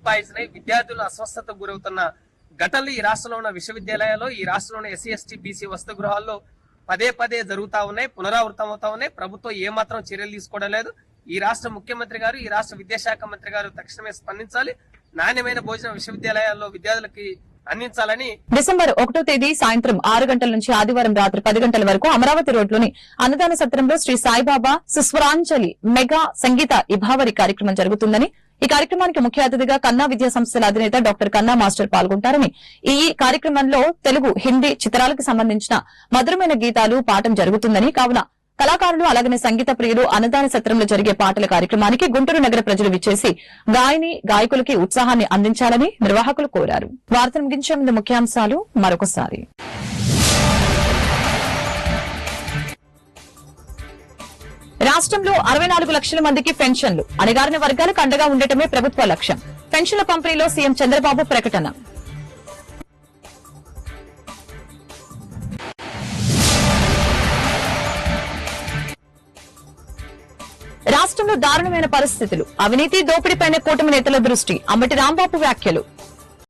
Poison అయి విద్యార్థులు అస్వస్థతకు గురవుతున్న ఘటనలు ఈ రాష్ట్రంలో ఉన్న విశ్వవిద్యాలయాల్లో, ఈ రాష్ట్రంలో ఎస్సీ ఎస్టీ బీసీ వసతి గృహాల్లో పదే పదే జరుగుతా ఉన్నాయి, పునరావృతం అవుతా ఉన్నాయి. ప్రభుత్వం ఏమాత్రం చర్యలు తీసుకోవడం లేదు. ఈ రాష్ట్ర ముఖ్యమంత్రి గారు, ఈ రాష్ట్ర విద్యాశాఖ మంత్రి గారు తక్షణమే స్పందించాలి. నాణ్యమైన భోజనం విశ్వవిద్యాలయాల్లో విద్యార్థులకి అందించాలని. డిసెంబర్ 1వ తేదీ సాయంత్రం 6 గంటల నుంచి ఆదివారం రాత్రి 10 గంటల వరకు అమరావతి రోడ్లోని అన్నదాన సత్రంలో శ్రీ సాయిబాబా సుస్వరాంజలి మెగా సంగీత ఇభావరి కార్యక్రమం జరుగుతుందని, ఈ కార్యక్రమానికి ముఖ్య అతిథిగా కన్నా విద్యా సంస్థల అధినేత డాక్టర్ కన్నా మాస్టర్ పాల్గొంటారని, ఈ కార్యక్రమంలో తెలుగు, హిందీ చిత్రాలకు సంబంధించిన మధురమైన గీతాలు పాఠం జరుగుతుందని, కావున కళాకారులు అలాగనే సంగీత ప్రియులు అన్నదాన సత్రంలో జరిగే పాటల కార్యక్రమానికి గుంటూరు నగర ప్రజలు విచ్చేసి గాయని గాయకులకి ఉత్సాహాన్ని అందించాలని నిర్వాహకులు కోరారు. వార్తను ముగించే ముందు ముఖ్యాంశాలు మరొకసారి. రాష్ట్రంలో 64 లక్షల మందికి పెన్షన్లు, అణగారిన వర్గాలకు అండగా ఉండటమే ప్రభుత్వ లక్ష్యం. పెన్షన్ల పంపిణీలో సీఎం చంద్రబాబు ప్రకటన. రాష్ట్రంలో దారుణమైన పరిస్థితులు, అవినీతి దోపిడీపైన కూటమి నేతల దృష్టి. అంబటి రాంబాబు వ్యాఖ్యలు.